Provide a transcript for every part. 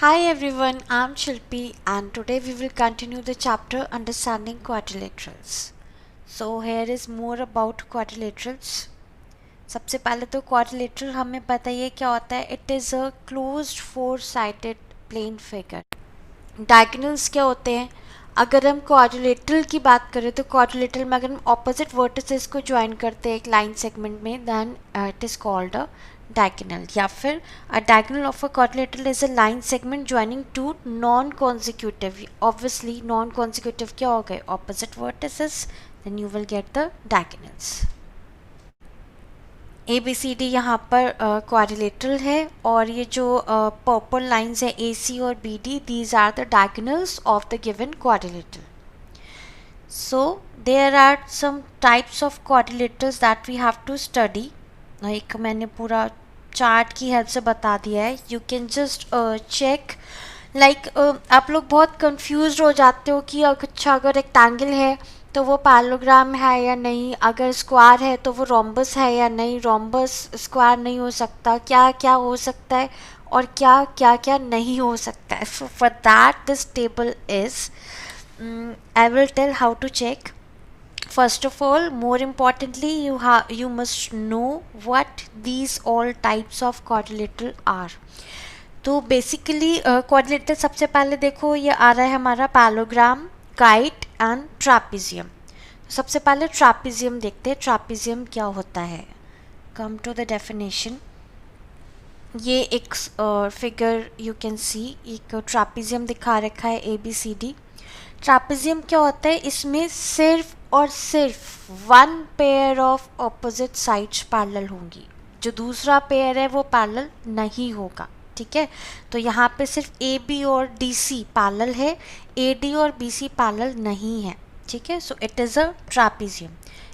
Hi everyone, I'm Shilpi and today we will continue the chapter Understanding Quadrilaterals. So here is more about quadrilaterals. सबसे पहले तो quadrilateral हमें पता ही है क्या होता है. It is a closed four-sided plane figure. Diagonals क्या होते हैं? अगर हम क्वाड्रिलेटरल की बात करें तो क्वाड्रिलेटरल में अगर हम ऑपोजिट वर्टिसेस को ज्वाइन करते हैं एक लाइन सेगमेंट में then it is called a diagonal. या फिर a diagonal of a quadrilateral is a line segment joining two non-consecutive. Obviously non-consecutive क्या हो गए? Opposite vertices. Then you will get the diagonals. A B C D यहाँ पर quadrilateral है और ये जो पर्पल लाइंस है ए सी और B D these are the diagonals of the given quadrilateral. So there are some types of quadrilaterals that we have to study. एक मैंने पूरा चार्ट की हेल्प से बता दिया है. You can just check like आप लोग बहुत कंफ्यूज हो जाते हो कि अच्छा अगर रेक्टेंगल है तो वो पैरेललोग्राम है या नहीं, अगर स्क्वायर है तो वो रोम्बस है या नहीं, रोम्बस स्क्वायर नहीं हो सकता, क्या क्या हो सकता है और क्या क्या क्या नहीं हो सकता है. So for that this table is I will tell how to check. First of all, more importantly, you must know what these all types of quadrilateral are. तो बेसिकली क्वाड्रिलेटरल सबसे पहले देखो ये आ रहा है हमारा पैरेललोग्राम, काइट एंड ट्रापीजियम. सबसे पहले ट्रापीजियम देखते हैं. ट्रापीजियम क्या होता है? Come to the definition. ये एक फिगर यू कैन सी एक ट्रापीजियम दिखा रखा है ए बी सी डी. ट्रापीजियम क्या होता है? इसमें सिर्फ और सिर्फ one pair of opposite sides parallel होंगी. जो दूसरा पेयर है वो पैरेलल नहीं होगा. ठीक है, तो यहाँ पे सिर्फ ए बी और डी सी पैरेलल है, ए डी और बी सी पैरेलल नहीं है. ठीक है, so it is a trapezium.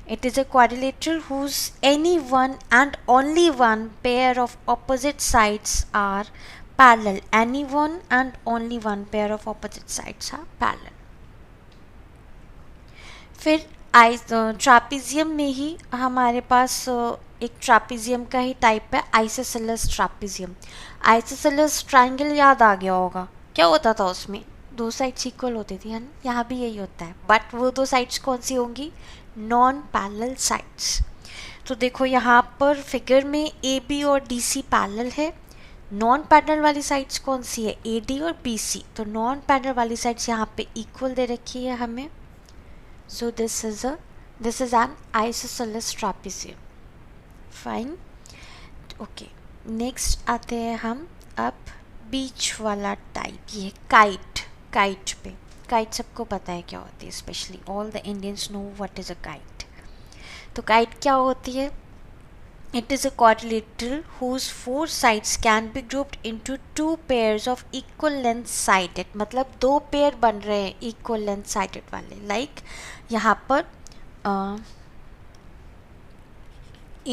It is a quadrilateral whose any one and only one pair of opposite sides are parallel. Any one and only one pair of opposite sides are parallel. फिर ट्रापीजियम में ही हमारे पास एक ट्रापीजियम का ही type है isosceles ट्रापीजियम. Isosceles triangle याद आ गया होगा. क्या होता था उसमें? दो साइड्स इक्वल होती थी है ना. यहाँ भी यही होता है बट वो दो साइड्स कौन सी होंगी? Non parallel sides. तो देखो यहाँ पर फिगर में ए बी और डी सी पैरेलल है. नॉन पैरेलल वाली साइड्स कौन सी है? ए डी और बी सी. तो नॉन पैरेलल वाली साइड्स यहाँ पे इक्वल दे रखी है हमें. So this is an isosceles trapezium. Fine. Okay. Next आते हैं हम अब बीच वाला टाइप. ये काइट. काइट पे काइट सबको पता है क्या होती है. Specially all the Indians know what is a kite. तो काइट क्या होती है? It is a quadrilateral whose four sides can be grouped into two pairs of equal length sided. मतलब दो पेयर बन रहे हैं equal length sided वाले. Like यहाँ पर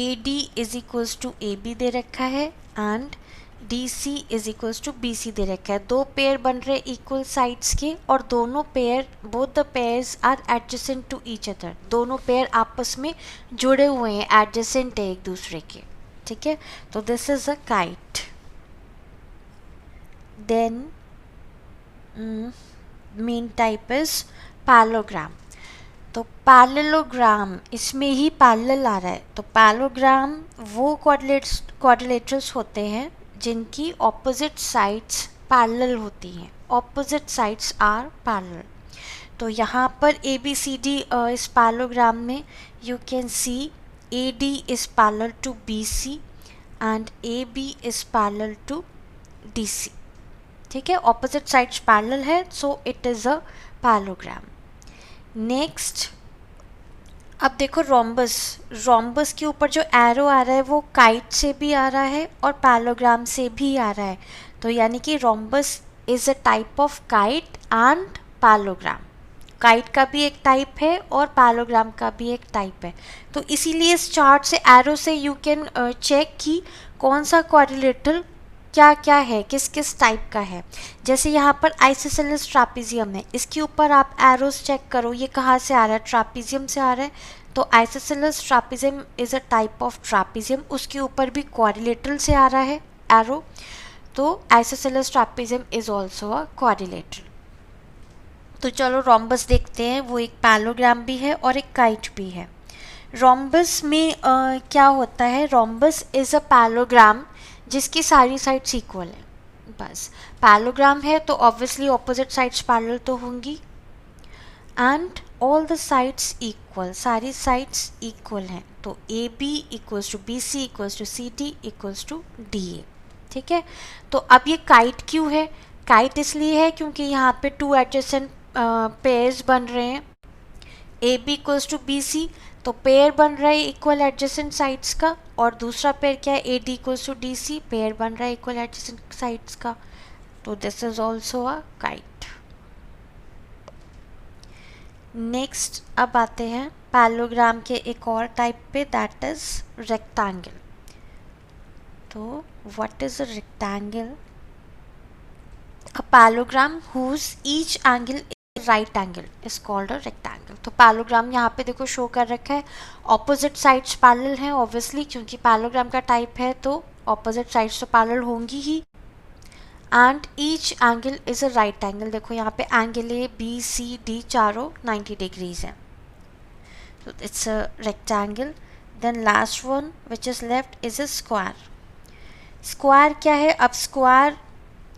AD is equals to AB दे रखा है and DC is equals to BC दे रखा है. दो पेयर बन रहे इक्वल साइड्स के और दोनों pair both the pairs are adjacent to each other. दोनों पेयर आपस में जुड़े हुए हैं, एडजेसेंट है एक दूसरे के. ठीक है, तो this is a kite. Then main type is parallelogram. तो पैरेललोग्राम इसमें ही पैरेलल आ रहा है. तो पैरेललोग्राम वो क्वाड्रिलेटरल्स होते हैं जिनकी ऑपोजिट साइड्स पैरेलल होती हैं. Opposite sides are parallel. तो यहाँ पर ए बी सी डी इस पैरेललोग्राम में you can see A D is parallel to B C and A B is parallel to D C. ठीक है, ऑपोजिट साइड्स पैरेलल है so it is a parallelogram. Next अब देखो rhombus. Rhombus के ऊपर जो एरो आ रहा है वो काइट से भी आ रहा है और पैरेललोग्राम से भी आ रहा है. तो यानी कि rhombus is a type of kite and parallelogram. Kite का भी एक टाइप है और पैरेललोग्राम का भी एक टाइप है. तो इसीलिए इस चार्ट से एरो से यू कैन चेक कि कौन सा क्वाड्रिलेटरल क्या क्या है, किस किस टाइप का है. जैसे यहाँ पर आइसोसेलेस ट्रापीजियम है, इसके ऊपर आप एरोस चेक करो ये कहाँ से आ रहा है? ट्रापीजियम से आ रहा है. तो isosceles trapezium is a type of trapezium. उसके ऊपर भी क्वाड्रिलेटरल से आ रहा है एरो. तो isosceles trapezium is also a quadrilateral. तो चलो रोम्बस देखते हैं, वो एक पैलोग्राम भी है और एक काइट भी है। रोम्बस में क्या होता है, रोम्बस इज अ पैलोग्राम जिसकी सारी साइड्स इक्वल है। बस पैलोग्राम है तो ऑब्वियसली ऑपोजिट साइड्स पैरेलल तो होंगी, and all the sides equal, सारी साइड्स इक्वल हैं। तो A B equals to B C equals to C D equals to D A. ठीक है, तो अब ये काइट क्यों है? काइट इसलिए है क्योंकि यहाँ पे टू एडजेसेंट पेयर्स बन रहे हैं, A B equals to B C, तो पेयर बन रहा है इक्वल एडजेसेंट साइड्स का, और दूसरा पेयर क्या है, A D equals to D C, pair बन रहा है इक्वल एडजेसेंट साइड्स का। तो this is also a kite. Next अब आते हैं पैलोग्राम के एक और टाइप पे, दैट इज रेक्टेंगल। तो what is a rectangle? A parallelogram whose each angle right angle is called a rectangle. तो पैलोग्राम यहाँ पे देखो शो कर रखा है, ऑपोजिट साइड्स पैरेलल हैं ऑब्वियसली, क्योंकि पैलोग्राम का टाइप है तो ऑपोजिट साइड्स तो पैरेलल होंगी ही, and each angle is a right angle. देखो यहाँ पे angle A B C D चारों 90 डिग्रीज हैं, तो it's a rectangle. Then last one which is left is a square. Square क्या है? अब स्क्वायर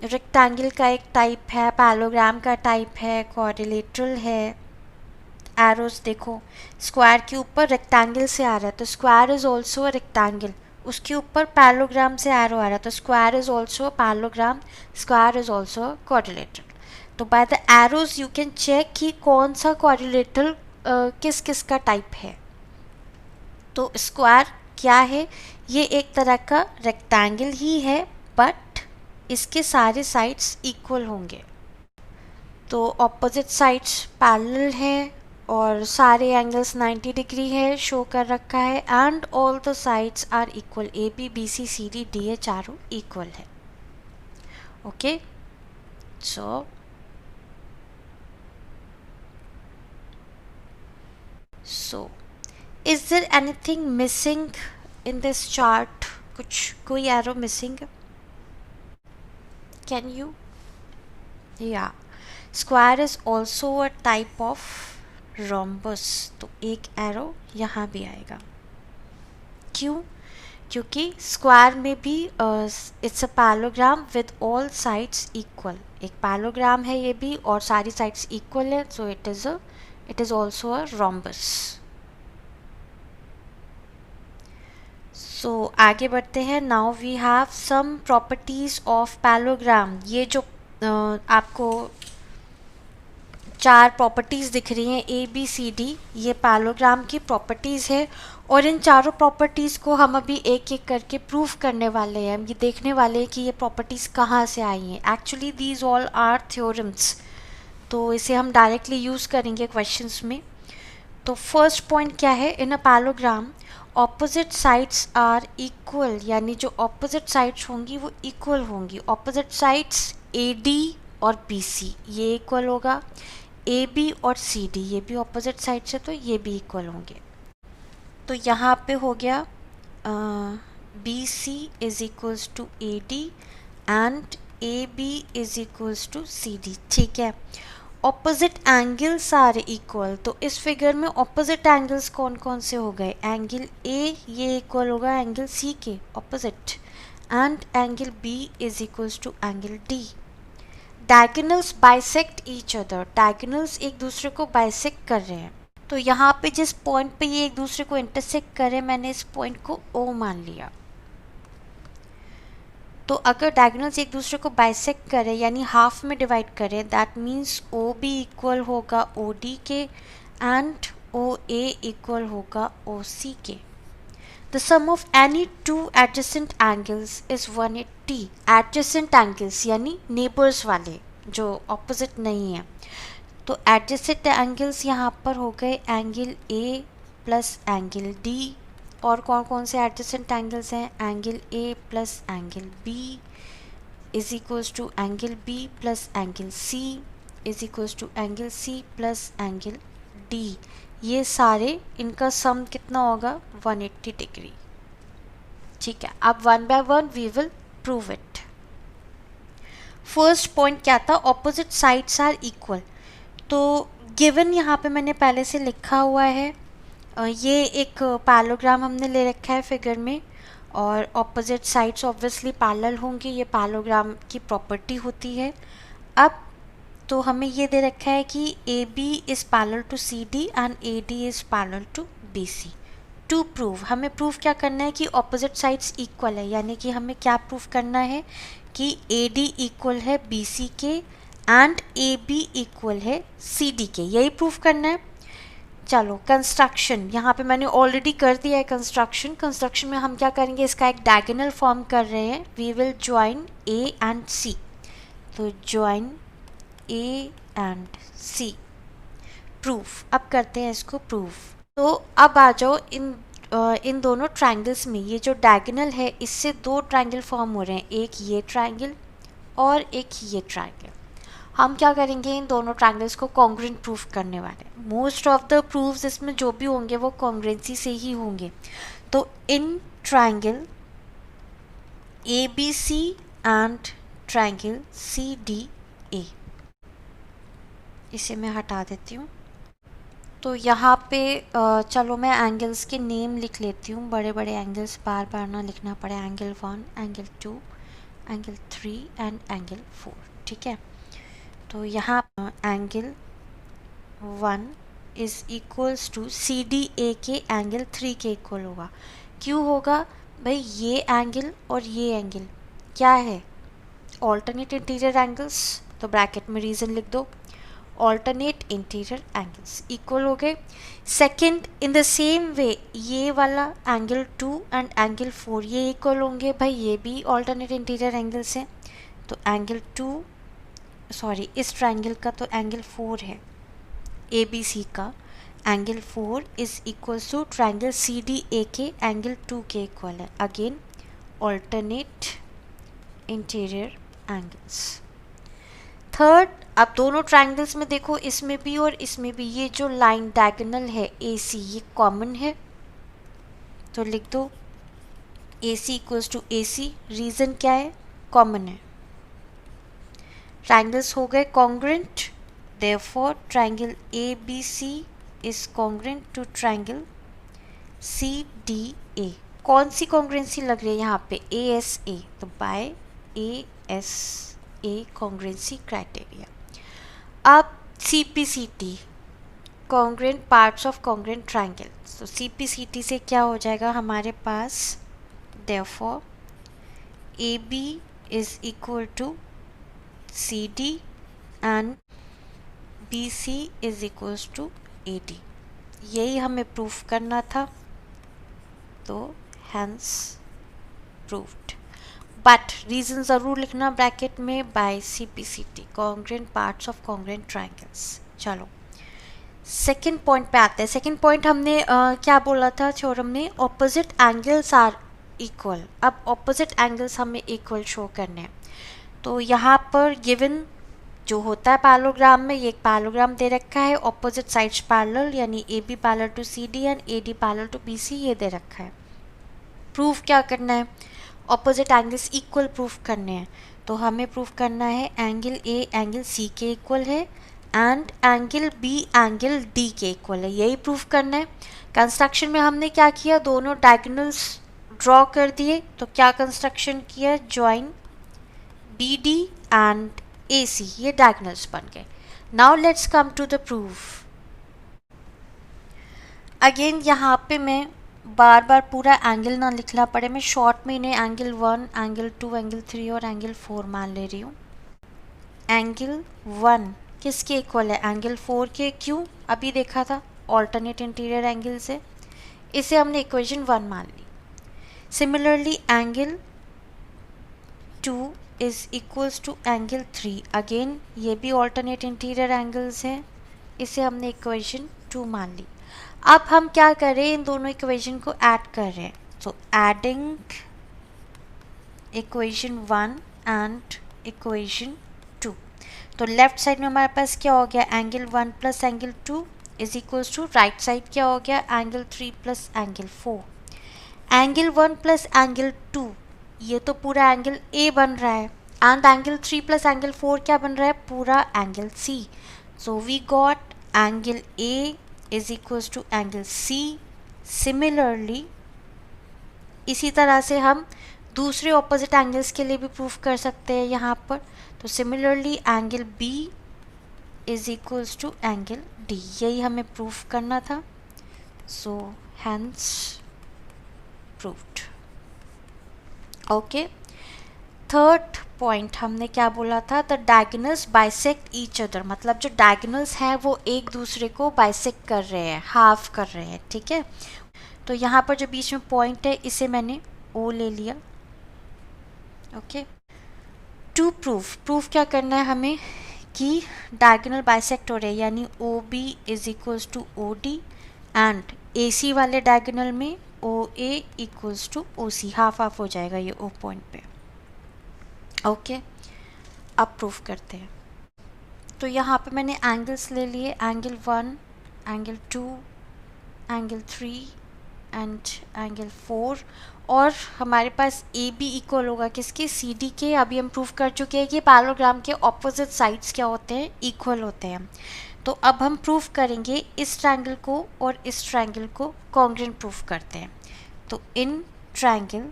रेक्टेंगल का एक टाइप है, पैलोग्राम का टाइप है, क्वाड्रिलेटरल है। एरोस देखो, स्क्वायर के ऊपर रेक्टेंगल से आ रहा है तो square is also a rectangle, उसके ऊपर पैलोग्राम से एरो आ रहा है तो square is also a parallelogram, square is also a quadrilateral. तो by the arrows you can check कि कौन सा क्वाड्रिलेटरल किस किस का टाइप है। तो स्क्वायर क्या है? ये एक तरह का रेक्टेंगल ही है, बट इसके सारे साइड्स इक्वल होंगे, तो ऑपोजिट साइड्स पैरेलल हैं और सारे एंगल्स 90 डिग्री है शो कर रखा है, and all the sides are equal, A B B C C D D A चारों इक्वल है। Okay, so is there anything missing in this chart? कुछ कोई एरो मिसिंग? Can you? या square is also a type of rhombus, तो एक arrow यहाँ भी आएगा। क्यों? क्योंकि स्क्वायर में भी it's a parallelogram with all sides equal, एक पैलोग्राम है ये भी और सारी साइड्स इक्वल है, so it is also a rhombus. So आगे बढ़ते हैं। Now we have some properties of parallelogram. ये जो आपको चार प्रॉपर्टीज़ दिख रही हैं ए बी सी डी, ये पैलोग्राम की प्रॉपर्टीज़ है, और इन चारों प्रॉपर्टीज़ को हम अभी एक एक करके प्रूव करने वाले हैं। हम ये देखने वाले हैं कि ये प्रॉपर्टीज़ कहाँ से आई हैं। Actually these all are theorems, तो इसे हम डायरेक्टली यूज़ करेंगे क्वेश्चंस में। तो फर्स्ट पॉइंट क्या है? In a parallelogram opposite sides are equal, यानी जो ऑपोजिट साइड्स होंगी वो इक्वल होंगी। ऑपोजिट साइड्स ए डी और बी सी ये इक्वल होगा, ए बी और सी डी ये भी ऑपोजिट साइड से तो ये भी इक्वल होंगे। तो यहाँ पे हो गया B C is equals to A D and A B is equals to C D. ठीक है, ऑपोजिट एंगल्स आर इक्वल, तो इस फिगर में ऑपोजिट एंगल्स कौन कौन से हो गए? एंगल ए ये इक्वल होगा एंगल सी के opposite, and angle B is equals to angle D. Diagonals bisect each other, diagonals एक दूसरे को बाइसेक्ट कर रहे हैं, तो यहाँ पे जिस पॉइंट पे ये एक दूसरे को इंटरसेक्ट करे मैंने इस पॉइंट को O मान लिया। तो अगर डायगोनल्स एक दूसरे को बाइसेक्ट करे यानी हाफ में डिवाइड करे, that means O B equal होगा ओ डी के एंड ओ ए इक्वल होगा ओ सी के। The sum of any two adjacent angles is 180. Adjacent angles यानी neighbors वाले जो opposite नहीं है, तो adjacent angles यहाँ पर हो गए angle A plus angle D, और कौन कौन से adjacent angles हैं? Angle A plus angle B is equals to angle B plus angle C is equals to angle C plus angle D। ये सारे इनका सम कितना होगा? 180 डिग्री। ठीक है, अब one by one we will prove it. First point क्या था, ऑपोजिट साइड्स आर इक्वल। तो गिवन यहाँ पे मैंने पहले से लिखा हुआ है, ये एक पैरेललोग्राम हमने ले रखा है फिगर में, और ऑपोजिट साइड्स ऑब्वियसली पैरेलल होंगे, ये पैरेललोग्राम की प्रॉपर्टी होती है। अब तो हमें ये दे रखा है कि A B is parallel to C D and A D is parallel to B C. To prove, हमें प्रूव क्या करना है कि ऑपोजिट साइड्स इक्वल है, यानी कि हमें क्या प्रूव करना है कि ए डी इक्वल है बी सी के एंड ए बी इक्वल है सी डी के, यही प्रूव करना है। चलो कंस्ट्रक्शन, यहाँ पे मैंने ऑलरेडी कर दिया है कंस्ट्रक्शन में हम क्या करेंगे, इसका एक डायगोनल फॉर्म कर रहे हैं, we will join A and C. तो join A and C, proof. अब करते हैं इसको प्रूफ। तो अब आ जाओ इन दोनों ट्रायंगल्स में, ये जो डायगोनल है इससे दो ट्रायंगल फॉर्म हो रहे हैं, एक ये ट्रायंगल और एक ये ट्रायंगल। हम क्या करेंगे, इन दोनों ट्रायंगल्स को कॉन्ग्रुएंट प्रूफ करने वाले हैं। मोस्ट ऑफ द प्रूफ्स इसमें जो भी होंगे वो कॉन्ग्रुएंसी से ही होंगे। तो in triangle A B C and triangle C D A, इसे मैं हटा देती हूँ। तो यहाँ पे चलो मैं एंगल्स के नेम लिख लेती हूँ, बड़े बड़े एंगल्स बार बार ना लिखना पड़े, angle 1, angle 2, angle 3 and angle 4, ठीक है। तो यहाँ angle 1 is equals to C D A के एंगल 3 के इक्वल होगा। क्यों होगा भाई, ये एंगल और ये एंगल क्या है, ऑल्टरनेट इंटीरियर एंगल्स, तो ब्रैकेट में रीज़न लिख दो, ऑल्टरनेट इंटीरियर एंगल्स इक्वल हो गए। Second, in the same way ये वाला एंगल 2 एंड एंगल 4 ये इक्वल होंगे, भाई ये भी ऑल्टरनेट इंटीरियर एंगल्स हैं। तो एंगल 2 सॉरी इस ट्रायंगल का तो एंगल 4 है ए बी सी का, angle 4 is equals to triangle C D A के एंगल 2 के इक्वल है, again alternate interior angles. Third, अब दोनों ट्रायंगल्स में देखो, इसमें भी और इसमें भी ये जो लाइन डायगोनल है ए सी ये कॉमन है, तो लिख दो A C equals to A C. Reason क्या है, कॉमन है, ट्रायंगल्स हो गए congruent, therefore triangle A B C is congruent to triangle C D A. कौन सी कॉन्ग्रुएंसी लग रही है यहाँ पे, ए एस ए, तो by A S A congruency criteria. अब C P C T, congruent parts of congruent triangle, तो सी पी सी टी से क्या हो जाएगा हमारे पास, therefore A B is equal to C D and B C is equals to A D, यही हमें प्रूफ करना था, तो हैंस प्रूव्ड। बट रीज़न ज़रूर लिखना ब्रैकेट में, by C P C T, congruent parts of congruent triangles. चलो second point पे आते हैं। सेकेंड पॉइंट हमने क्या बोला था थ्योरम में, ऑपोजिट एंगल्स आर इक्वल। अब ऑपोजिट एंगल्स हमें इक्वल शो करने हैं, तो यहाँ पर गिवन जो होता है पैरेललोग्राम में, ये एक पैरेललोग्राम दे रखा है, ऑपोजिट साइड्स पैरेलल, यानी A B parallel to C D and A D parallel to B C, ये दे रखा है। प्रूफ क्या करना है, ऑपोजिट एंगल्स इक्वल प्रूफ करने हैं, तो हमें प्रूफ करना है एंगल ए एंगल सी के इक्वल है and angle B angle D के इक्वल है, यही प्रूफ करना है। कंस्ट्रक्शन में हमने क्या किया, दोनों डायगोनल्स ड्रॉ कर दिए, तो क्या कंस्ट्रक्शन किया, join B D and A C, ये डायगोनल्स बन गए। Now let's come to the proof. Again यहाँ पे मैं बार बार पूरा एंगल ना लिखना पड़े, मैं शॉर्ट में इन्हें एंगल 1, एंगल 2, एंगल 3 और एंगल 4 मान ले रही हूँ। एंगल 1 किसके इक्वल है, एंगल 4 के, क्यों, अभी देखा था ऑल्टरनेट इंटीरियर एंगल से, इसे हमने इक्वेशन 1 मान ली। Similarly angle 2 is equals to angle 3, again ये भी ऑल्टरनेट इंटीरियर एंगल्स हैं, इसे हमने इक्वेशन 2 मान ली। अब हम क्या कर रहे हैं, इन दोनों इक्वेशन को ऐड कर रहे हैं, तो एडिंग इक्वेशन 1 एंड इक्वेशन 2, तो लेफ्ट साइड में हमारे पास क्या हो गया, angle 1 plus angle 2 is equals to right side क्या हो गया, angle 3 plus angle 4। Angle 1 plus angle 2 ये तो पूरा एंगल ए बन रहा है, एंड एंगल 3 प्लस एंगल 4 क्या बन रहा है, पूरा angle C. So we got angle A is equals to angle C. Similarly इसी तरह से हम दूसरे ऑपोजिट एंगल्स के लिए भी प्रूफ कर सकते हैं यहाँ पर. तो similarly angle B is equals to angle D, यही हमें प्रूफ करना था. So hence proved. Okay, third point हमने क्या बोला था, the diagonals bisect each other, मतलब जो डायगोनल्स हैं वो एक दूसरे को बाइसेक्ट कर रहे हैं, हाफ कर रहे हैं. ठीक है, तो यहाँ पर जो बीच में पॉइंट है इसे मैंने ओ ले लिया. ओके, टू प्रूफ क्या करना है हमें कि डायगोनल बाइसेक्ट हो रहे हैं, यानी O B is equals to O D and A C वाले डायगोनल में O A equals to O C, half half हो जाएगा ये ओ पॉइंट पे. ओके, अब प्रूफ करते हैं. तो यहाँ पे मैंने एंगल्स ले लिए, angle 1, angle 2, angle 3 and angle 4, और हमारे पास ए बी इक्वल होगा किसके, सी डी के. अभी हम प्रूफ कर चुके हैं कि पैरेललोग्राम के ऑपोजिट साइड्स क्या होते हैं, इक्वल होते हैं. तो अब हम प्रूफ करेंगे इस ट्रायंगल को और इस ट्रायंगल को कॉन्ग्रुएंट प्रूफ करते हैं. तो in triangle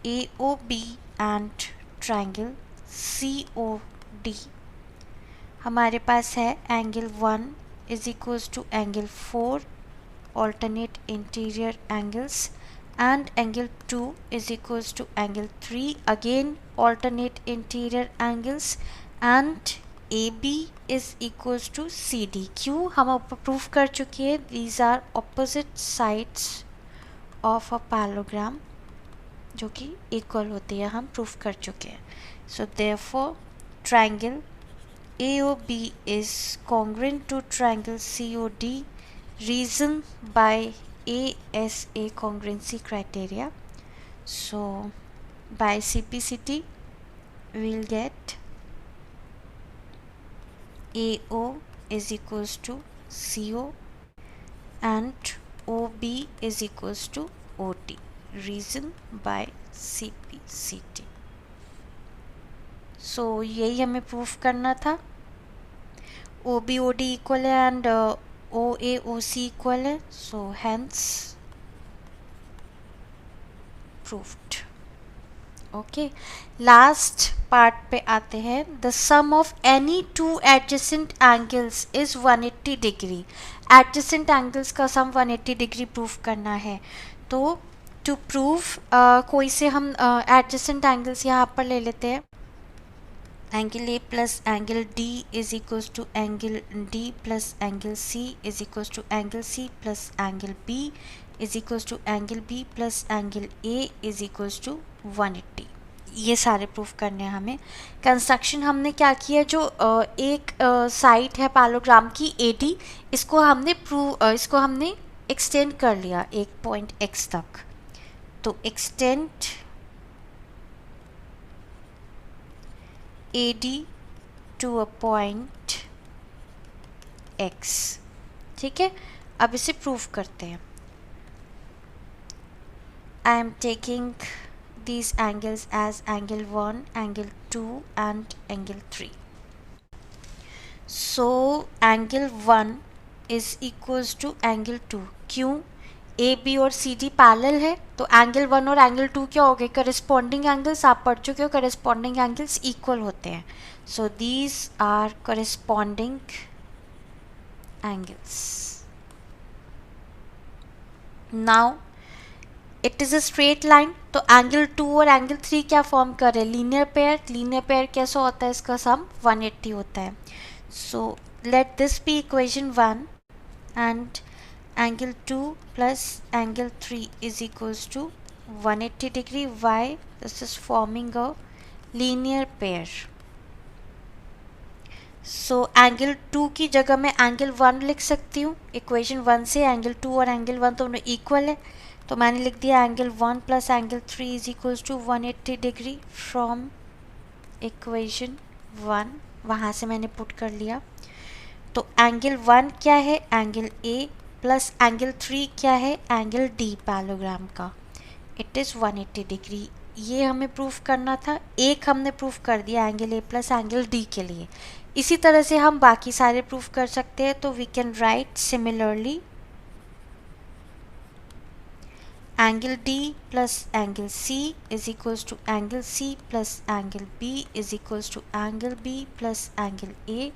A O B and triangle C O D हमारे पास है angle 1 is equals to angle 4 alternate interior angles and angle 2 is equals to angle 3, again alternate interior angles, and AB is equals to CD. क्यों, हम ऊपर proof कर चुके हैं these are opposite sides of a parallelogram जो कि equal होते हैं, हम प्रूफ कर चुके हैं. So therefore triangle AOB is congruent to triangle COD. Reason by ASA congruency criteria. So by CPCT we'll get AO is equals to CO and OB is equals to OD. Reason by CPCT. So यही हमें proof करना था. OB OD equal है and OA OC equal है, so hence proved. Okay, last part पे आते हैं. The sum of any two adjacent angles is 180 degree. Adjacent angles का सम 180 डिग्री प्रूफ करना है. तो टू प्रूव कोई से हम एडजेसेंट एंगल्स यहाँ पर ले लेते हैं. Angle A plus angle D is equals to angle D plus angle C is equals to angle C plus angle B is equals to angle B plus angle A is equals to 180. ये सारे proof करने हैं हमें. Construction हमने क्या किया, जो एक साइड है पैरेललोग्राम की AD, इसको हमने एक्सटेंड कर लिया एक पॉइंट x तक. तो extend AD to a point X. ठीक है, अब इसे प्रूफ करते हैं. I am taking these angles as angle 1, angle 2 and angle 3. So angle 1 is equals to angle 2. क्यों, ए बी और सी डी पैरेलल है, तो एंगल 1 और एंगल 2 क्या हो गए, करस्पॉन्डिंग एंगल्स. आप पढ़ चुके हो करस्पॉन्डिंग एंगल्स इक्वल होते हैं. So these are corresponding angles. Now it is a straight line, तो एंगल 2 और एंगल 3 क्या फॉर्म कर रहे हैं, लीनियर पेयर. लीनियर पेयर कैसा होता है, इसका सम 180 होता है. So let this be equation 1 and angle 2 plus angle 3 is equals to 180 degree. Why? This is forming a linear pair. So angle 2 की जगह मैं angle 1 लिख सकती हूँ. equation 1 से angle 2 और angle 1 दोनों equal है, तो मैंने लिख दिया angle 1 plus angle 3 is equals to 180 degree from equation 1. वहाँ से मैंने पुट कर लिया. तो angle 1 क्या है, angle A प्लस एंगल 3 क्या है, एंगल डी पैरेललोग्राम का. इट इज़ 180 डिग्री ये हमें प्रूफ करना था, एक हमने प्रूफ कर दिया angle A plus angle D के लिए। इसी तरह से हम बाकी सारे प्रूफ कर सकते हैं। तो we can write similarly angle D plus angle C is equals to angle C plus angle B is equals to angle B plus angle A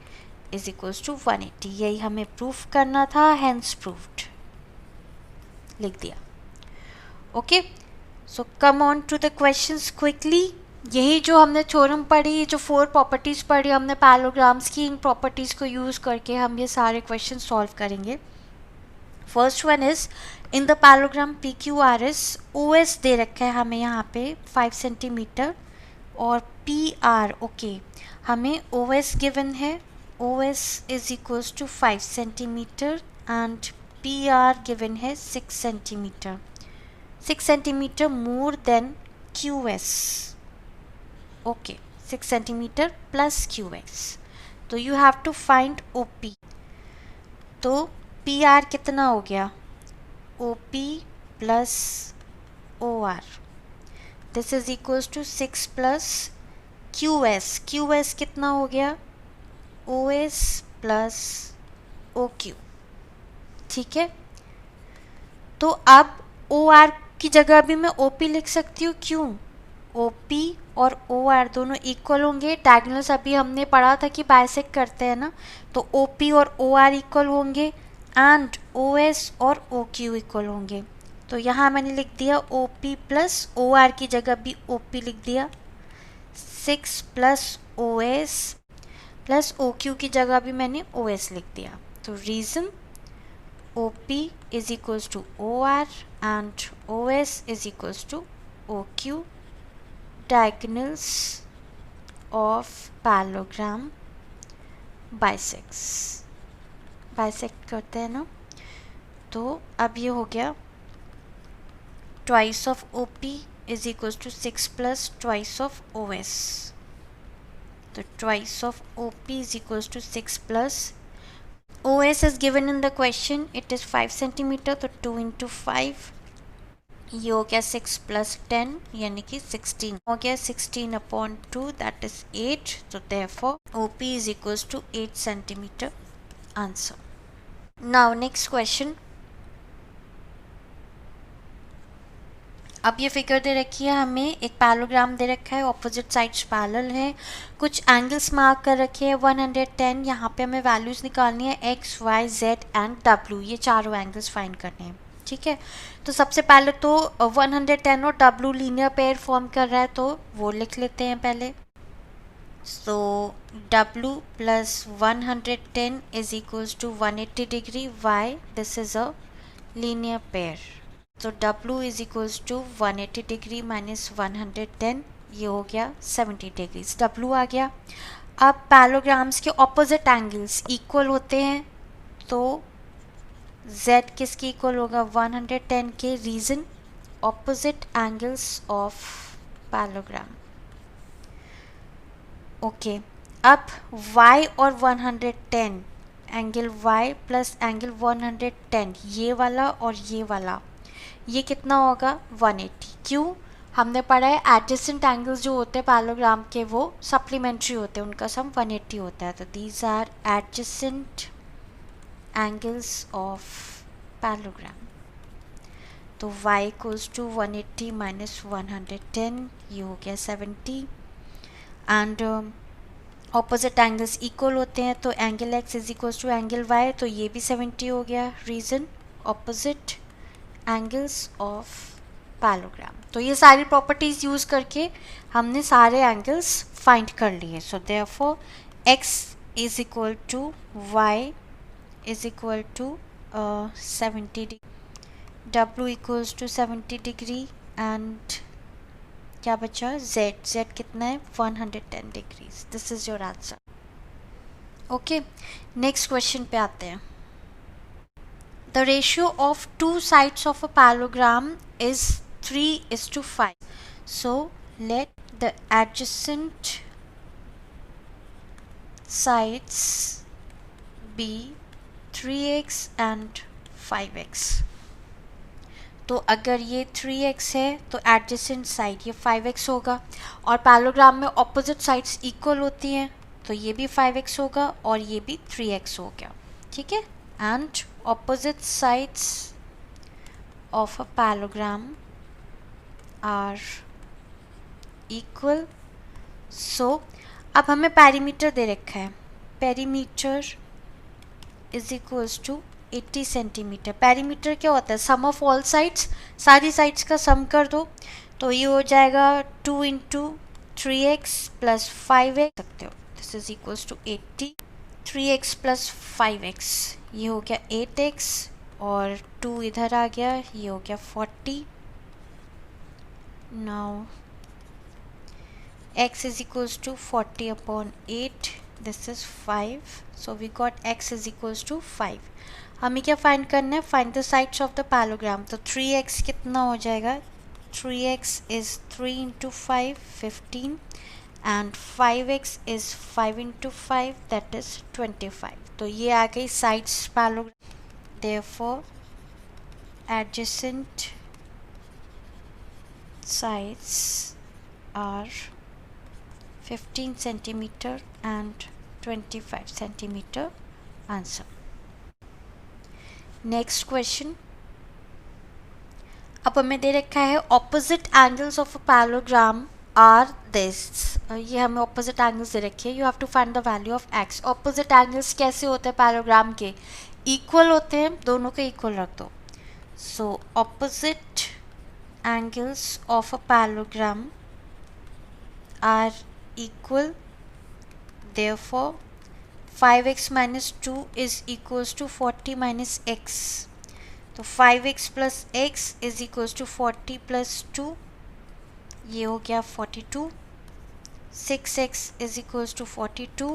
is equals to 180। यही हमें प्रूफ करना था, hence proved लिख दिया। Okay, so come on to the questions quickly. यही जो हमने theorem पढ़ी, जो 4 प्रॉपर्टीज़ पढ़ी हमने पैरेललोग्राम्स की, इन प्रॉपर्टीज़ को यूज़ करके हम ये सारे क्वेश्चन सॉल्व करेंगे। First one is in the parallelogram PQRS, OS दे रखा है हमें यहाँ पे 5 सेंटीमीटर और PR, ओके हमें OS गिवन है, OS is equals to 5 centimetre and PR given है 6 centimetre, 6 centimetre more than QS, okay 6 centimetre plus QS। तो you have to find OP। तो PR कितना हो गया, OP plus OR, this is equals to 6 plus QS, QS कितना हो गया, OS plus OQ, ठीक है। तो अब OR की जगह भी मैं OP लिख सकती हूँ, क्यों, OP और OR दोनों इक्वल होंगे। डायगोनल्स अभी हमने पढ़ा था कि बाइसेक्ट करते हैं ना, तो OP और OR इक्वल होंगे एंड OS और OQ इक्वल होंगे। तो यहाँ मैंने लिख दिया OP प्लस OR की जगह भी OP लिख दिया, 6 प्लस OS प्लस OQ की जगह भी मैंने OS लिख दिया। तो reason OP is equals to OR and OS is equals to OQ, diagonals of parallelogram bisect करते हैं ना। तो अब ये हो गया twice of OP is equals to 6 plus twice of OS। तो twice of OP is equals to 6 plus OS is given in the question, it is 5 centimetre, तो 2 इंटू 5, ये हो गया 6 प्लस 10 यानी कि 16 हो गया, 16 अपॉन 2 दैट इज 8। तो therefore OP is equals to 8 centimetre, answer. Now next question. अब ये फिगर दे रखी है हमें, एक पैरेललोग्राम दे रखा है, ऑपोजिट साइड्स पैरेलल है, कुछ एंगल्स मार्क कर रखे हैं 110। यहाँ पे हमें वैल्यूज़ निकालनी है X, Y, Z and W, ये चारों एंगल्स फाइंड करने हैं, ठीक है। तो सबसे पहले तो 110 और W लीनियर पेयर फॉर्म कर रहा है, तो वो लिख लेते हैं पहले। So W plus 110 is equals to 180 degree, why this is a linear pair. तो W is equals to 180 degree minus 110, ये हो गया 70 डिग्रीज, W आ गया। अब पैरेललोग्राम्स के ऑपोजिट एंगल्स इक्वल होते हैं, तो Z किसके इक्वल होगा, 110 के, reason opposite angles of parallelogram, okay. अब Y और 110, एंगल Y प्लस एंगल 110, ये वाला और ये वाला, ये कितना होगा 180। क्यों, हमने पढ़ा है एडजेसेंट एंगल्स जो होते हैं पैरेललोग्राम के वो सप्लीमेंट्री होते हैं, उनका सम 180 होता है। तो these are adjacent angles of parallelogram. तो y इक्वल्स टू 180 माइनस 110, ये हो गया 70 एंड ऑपोजिट एंगल्स इक्वल होते हैं, तो angle x is equals to angle y, तो ये भी 70 हो गया, reason opposite angles of parallelogram. तो ये सारी प्रॉपर्टीज़ यूज़ करके हमने सारे एंगल्स फाइंड कर लिए। So therefore x is equal to y is equal to 70 degree, W equals to 70 degree and क्या बचा, Z कितना है 110 degrees. This is your answer, okay. Next question पे आते हैं। The ratio of two sides of a parallelogram is 3:5. So let the adjacent sides be 3x and 5x. तो अगर ये 3x है तो एडजेसेंट साइड ये 5x होगा, और पैरेललोग्राम में ऑपोजिट साइड्स इक्वल होती हैं, तो ये भी 5x होगा और ये भी 3x हो गया, ठीक है। And opposite sides of a parallelogram are equal. So अब हमें पेरीमीटर दे रखा है, perimeter is equals to 80 centimetre. Perimeter क्या होता है? सम ऑफ ऑल साइड्स, सारी साइड्स का सम कर दो, तो ये हो जाएगा 2 इंटू 3x प्लस 5x सकते हो, this is equals to 80। 3x plus 5x ये हो गया 8x, और 2 इधर आ गया, ये हो गया 40। Now x is equals to 40 upon 8, this is 5, so we got x is equals to 5। हमें क्या फाइंड करना है? Find the sides of the parallelogram. तो 3x कितना हो जाएगा? 3x is 3 into 5 15, and 5x is 5 into 5, that is 25। तो ये आ गई sides parallelogram. therefore adjacent sides are 15 centimeter and 25 centimeter answer। Next question, अब हमें दे रखा है opposite angles of a parallelogram are this. ये हमें ऑपोजिट एंगल्स दे रखे हैं, you have to find the value of x. Opposite angles कैसे होते हैं पैरेललोग्राम के? इक्वल होते हैं, दोनों के इक्वल रख दो। So opposite angles of a parallelogram are equal, therefore 5x minus 2 is equals to 40 minus x। तो 5x plus x is equals to 40 plus 2, ये हो गया 42। 6x is equals to 42,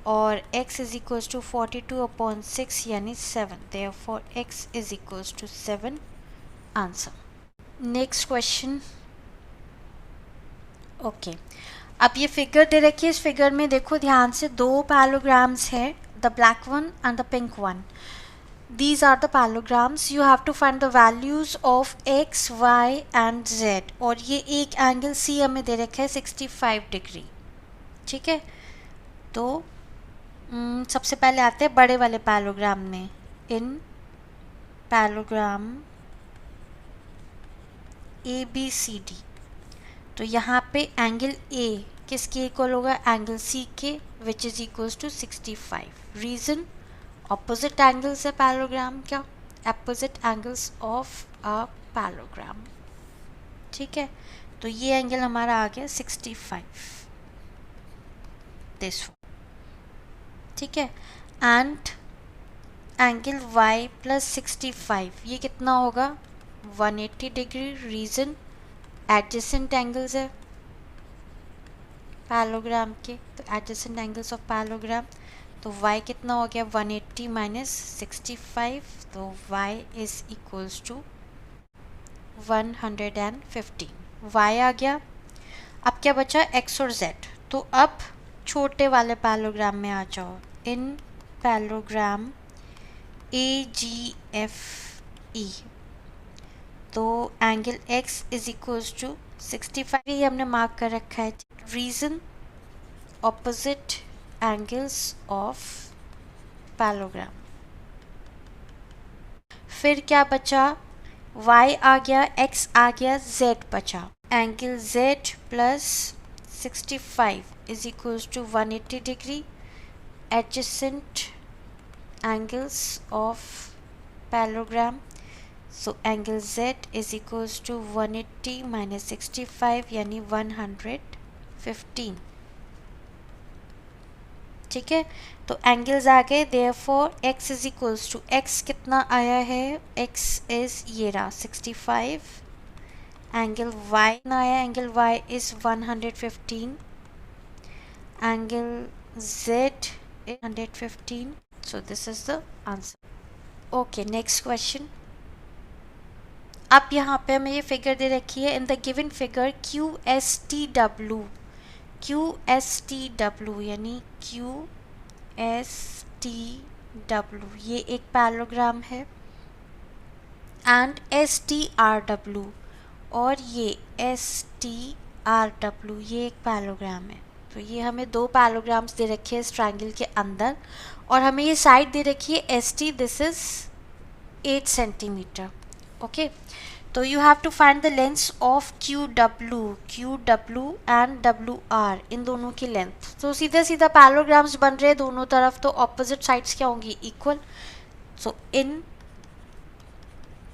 और x is equals to 42 upon 6 यानी 7, therefore x is equals to 7 answer. Next question, okay अब ये figure दे रखी है, इस फिगर में देखो ध्यान से, दो पैरेललोग्राम्स हैं, the black one and the pink one. These are the parallelograms, you have to find the values of x y and z. और ये एक एंगल सी हमें दे रखा है 65 डिग्री, ठीक है। तो सबसे पहले आते हैं बड़े वाले पैरेललोग्राम में। In parallelogram A B C D, तो यहाँ पे एंगल ए किसके इक्वल होगा? एंगल सी के, which is equals to 65। Reason, opposite angles है पैरेललोग्राम का, opposite angles of a parallelogram, ठीक है। तो ये एंगल हमारा आ गया 65, दिस वन, ठीक है। एंड एंगल y प्लस 65 ये कितना होगा? 180 डिग्री। रीजन, एडजेसेंट एंगल्स है पैरेललोग्राम के, तो एडजेसेंट एंगल्स ऑफ पैरेललोग्राम। तो y कितना हो गया? 180 माइनस 65, तो y is equals to 115। y आ गया। अब क्या बचा? x और z। तो अब छोटे वाले पैरेललोग्राम में आ जाओ। इन पैरेललोग्राम AGFE, तो angle x is equals to 65, ये हमने मार्क कर रखा है। Reason, opposite angles of parallelogram. फिर क्या बचा? y आ गया, x आ गया, z बचा। Angle z plus 65 is equals to 180 degree. Adjacent angles of parallelogram, so angle z is equals to 180 minus 65 यानी 115, ठीक है। तो एंगल्स आ गए, therefore x is equals to, x कितना आया है? x is ये रहा 65। एंगल y ना आया, angle y is 115, angle z is 115, so this is the answer। okay, next question। अब यहाँ पे हमें ये फिगर दे रखी है। In the given figure QSTW, QSTW यानी QSTW ये एक पैरेललोग्राम है। And S T R W, और ये एस टी आर डब्ल्यू, ये एक पैलोग्राम है। तो ये हमें दो पैलोग्राम्स दे रखे हैं इस ट्रायंगल के अंदर, और हमें ये साइड दे रखी है S T, this is 8 centimetre. Okay, तो you have to find the length of Q W and W R, इन दोनों की लेंथ। तो सीधा सीधा पैलोग्राम्स बन रहे हैं दोनों तरफ, तो ऑपोजिट साइड्स क्या होंगी, equal. So in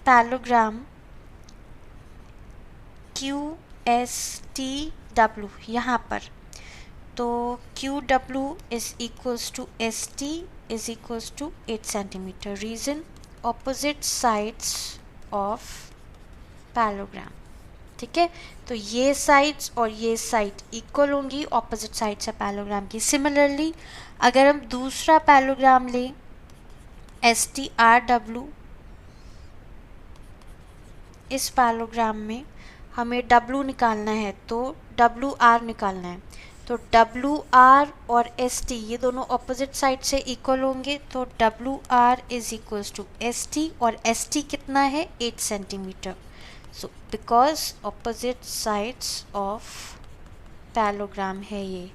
parallelogram Q S T W, यहाँ पर तो Q W is equals to S T is equals to 8 centimetre. Reason, opposite sides of parallelogram. ठीक है, तो ये साइड्स और ये साइड इक्वल होंगी ऑपोजिट साइड्स है पैलोग्राम की। सिमिलरली अगर हम दूसरा पैलोग्राम लें एस टी आर डब्ल्यू, इस पैलोग्राम में हमें W निकालना है, तो WR निकालना है। तो WR और ST ये दोनों ऑपोजिट साइड से इक्वल होंगे, तो WR is equals to ST, और ST कितना है, 8 centimetre. So because opposite sides of parallelogram है ये।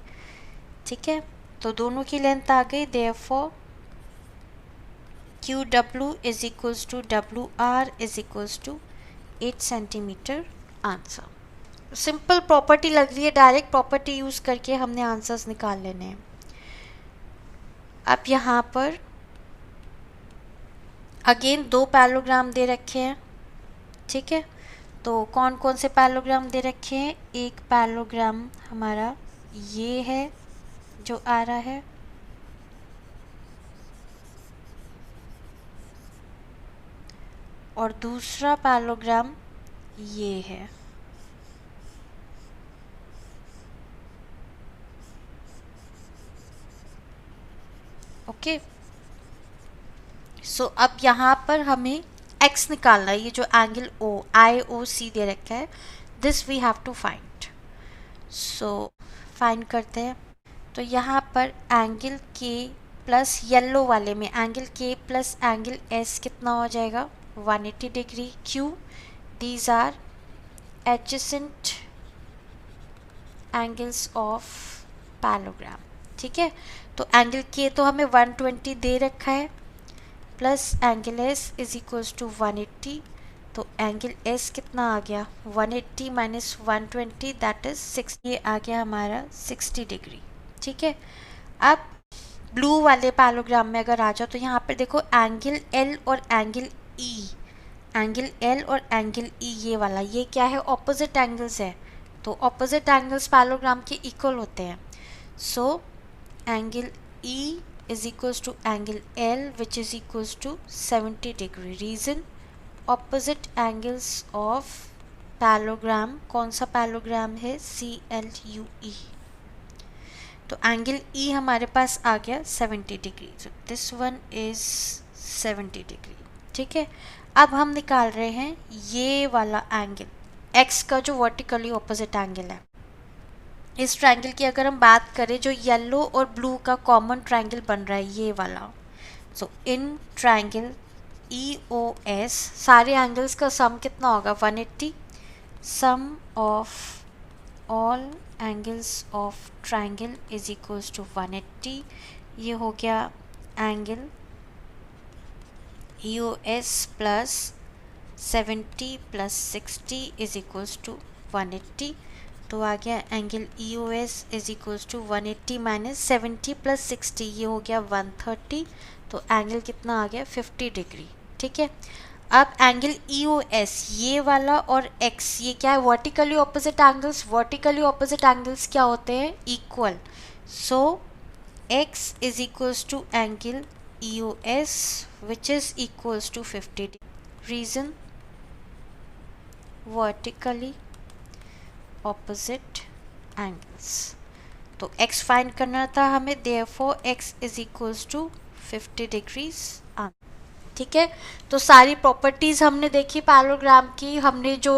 ठीक है, तो दोनों की लेंथ आ गई, therefore QW is equals to WR is equals to 8 centimetre answer. Simple property लग रही है, डायरेक्ट प्रॉपर्टी यूज करके हमने आंसर्स निकाल लेने हैं। अब यहाँ पर अगेन दो पैलोग्राम दे रखे हैं। ठीक है, तो कौन कौन से पैलोग्राम दे रखे हैं, एक पैलोग्राम हमारा ये है जो आ रहा है, और दूसरा पैलोग्राम ये है। ओके, सो अब यहाँ पर हमें x निकालना है, ये जो एंगल O IOC दे रखा है, this we have to find. So find करते हैं। तो यहाँ पर एंगल K प्लस येलो वाले में angle K plus angle S कितना हो जाएगा, 180 degree. Q, these are adjacent angles of parallelogram। ठीक है, तो एंगल K तो हमें 120 दे रखा है, plus angle S is equals to 180, तो एंगल S कितना आ गया, 180 माइनस 120 दैट इज 60, ये आ गया हमारा 60 डिग्री। ठीक है, अब ब्लू वाले पैलोग्राम में अगर आ जाओ, तो यहाँ पर देखो एंगल L और एंगल E, एंगल L और एंगल E ये वाला, ये क्या है, ऑपोजिट एंगल्स है, तो ऑपोजिट एंगल्स पैलोग्राम के इक्वल होते हैं। So angle E is equals to angle L which is equals to 70 degree। reason, opposite angles of parallelogram, कौन सा पैलोग्राम है, CLUE, तो एंगल E हमारे पास आ गया 70 degree, so this one is 70 degree. ठीक है, अब हम निकाल रहे हैं ये वाला एंगल X का जो वर्टिकली ऑपोजिट एंगल है। इस ट्रायंगल की अगर हम बात करें, जो येलो और ब्लू का कॉमन ट्रायंगल बन रहा है ये वाला, सो इन ट्रायंगल EOS सारे एंगल्स का सम कितना होगा, 180। Sum of all angles of triangle is equals to 180। ये हो गया angle EOS plus 70 plus 60 is equals to 180, तो आ गया angle EOS is equals to 180 minus 70 plus 60, ये हो गया 130, तो एंगल कितना आ गया, 50 डिग्री। ठीक है, अब एंगल EOS ये वाला और X ये क्या है, vertically opposite angles. Vertically opposite angles क्या होते हैं, equal. So X is equals to angle EOS which is equals to 50 degree. Reason, vertically opposite angles, तो x फाइंड करना था हमें, therefore x is equals to 50 degrees. ठीक है, तो सारी प्रॉपर्टीज़ हमने देखी पैरेललोग्राम की, हमने जो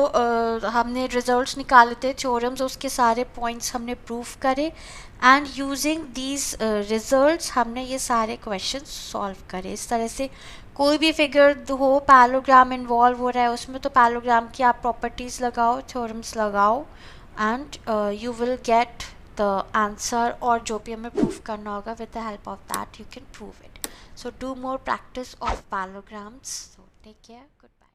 हमने रिजल्ट्स निकाले थे थ्योरम्स, उसके सारे पॉइंट्स हमने प्रूव करे, एंड यूजिंग दीज रिजल्ट्स हमने ये सारे क्वेश्चन सॉल्व करे। इस तरह से कोई भी फिगर हो, पैरेललोग्राम इन्वॉल्व हो रहा है उसमें, तो पैरेललोग्राम की आप प्रॉपर्टीज़ लगाओ, थ्योरम्स लगाओ, and you will get the answer, और जो भी हमें प्रूव करना होगा with the help of that you can prove it. So do more practice of parallelograms. So take care. Goodbye.